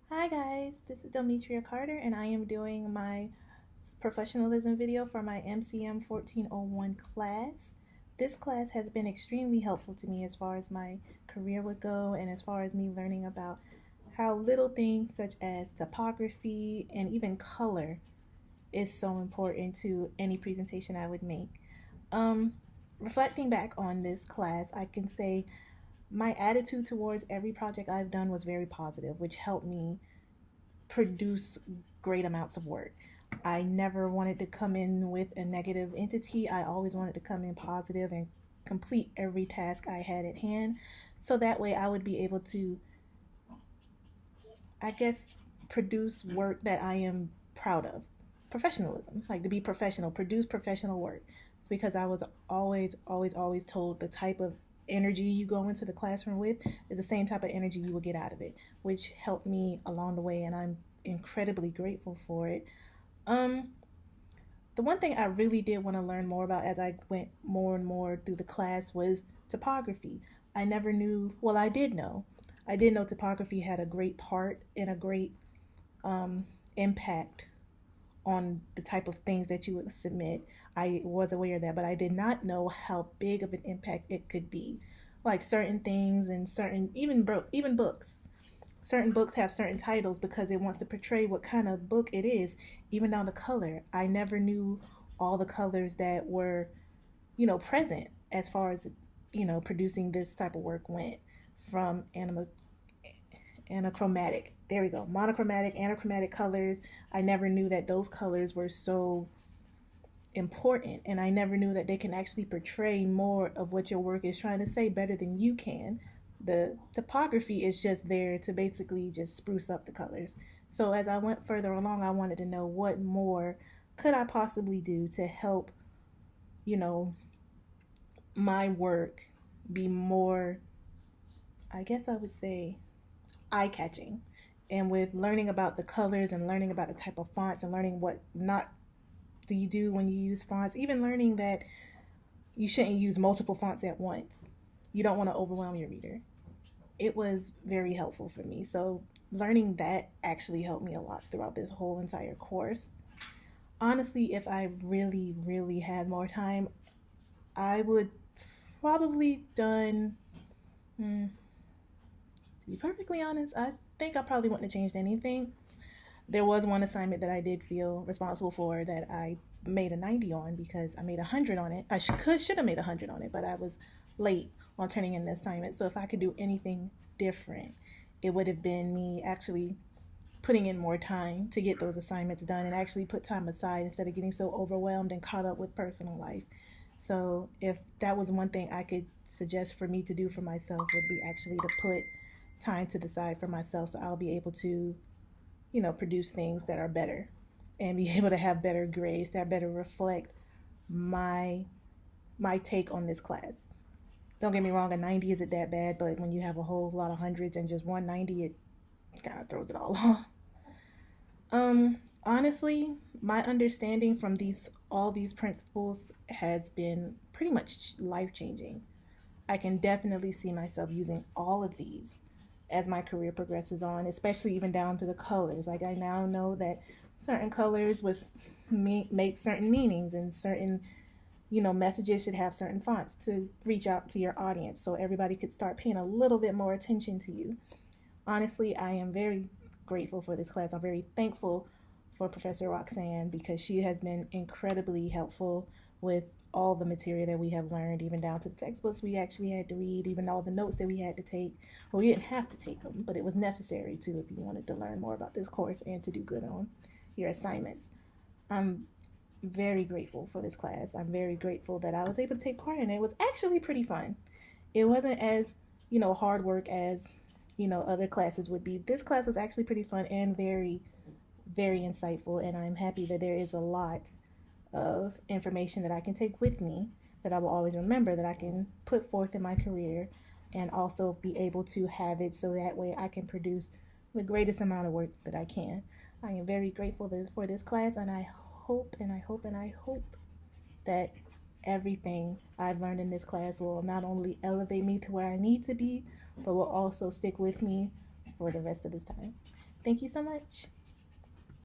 Hi guys, this is Demetria Carter and I am doing my professionalism video for my MCM 1401 class. This class has been extremely helpful to me as far as my career would go and as far as me learning about how little things such as typography and even color is so important to any presentation I would make. Um, Reflecting back on this class, I can say my attitude towards every project I've done was very positive, which helped me produce great amounts of work. I never wanted to come in with a negative entity. I always wanted to come in positive and complete every task I had at hand. So that way I would be able to, I guess, produce work that I am proud of. Professionalism, like to be professional, produce professional work. Because I was always told the type of energy you go into the classroom with is the same type of energy you will get out of it, which helped me along the way, and I'm incredibly grateful for it. Um, the one thing I really did want to learn more about as I went more and more through the class was topography. I never knew, well, I did know. I did know topography had a great part and a great impact on the type of things that you would submit. I was aware of that, but I did not know how big of an impact it could be. Like certain things and certain even books. Certain books have certain titles because it wants to portray what kind of book it is, even down to color. I never knew all the colors that were, present as far as, producing this type of work went from anachromatic. There we go. Monochromatic, anachromatic colors. I never knew that those colors were so important, and I never knew that they can actually portray more of what your work is trying to say better than you can. The topography is just there to basically just spruce up the colors. So as I went further along, I wanted to know what more could I possibly do to help, you know, my work be more, I guess I would say, eye catching. And with learning about the colors and learning about the type of fonts and learning what not do you do when you use fonts, even learning that you shouldn't use multiple fonts at once. You don't want to overwhelm your reader. It was very helpful for me. So learning that actually helped me a lot throughout this whole entire course. Honestly, if I really had more time, I would probably done. To be perfectly honest, I think I probably wouldn't have changed anything. There was one assignment that I did feel responsible for that I made a 90 on because I made 100 on it. I should have made 100 on it, but I was late on turning in the assignment. So if I could do anything different, it would have been me actually putting in more time to get those assignments done and actually put time aside instead of getting so overwhelmed and caught up with personal life. So if that was one thing I could suggest for me to do for myself would be actually to put time to the side for myself so I'll be able to, produce things that are better and be able to have better grades that better reflect my my take on this class. Don't get me wrong, a 90 isn't that bad, but when you have a whole lot of hundreds and just 190, it kind of throws it all off. Honestly, my understanding from these all these principles has been pretty much life changing. I can definitely see myself using all of these as my career progresses on, especially even down to the colors. Like I now know that certain colors with make certain meanings, and certain messages should have certain fonts to reach out to your audience so everybody could start paying a little bit more attention to you. Honestly, I am very grateful for this class. I'm very thankful for Professor Roxanne because she has been incredibly helpful with all the material that we have learned, even down to the textbooks we actually had to read, even all the notes that we had to take. Well, we didn't have to take them, but it was necessary to if you wanted to learn more about this course and to do good on your assignments. I'm very grateful for this class. I'm very grateful that I was able to take part in it. It was actually pretty fun. It wasn't as, hard work as, other classes would be. This class was actually pretty fun and very insightful, and I'm happy that there is a lot of information that I can take with me that I will always remember that I can put forth in my career and also be able to have it so that way I can produce the greatest amount of work that I can. I am very grateful for this class, and I hope and I hope and I hope that everything I've learned in this class will not only elevate me to where I need to be, but will also stick with me for the rest of this time. Thank you so much.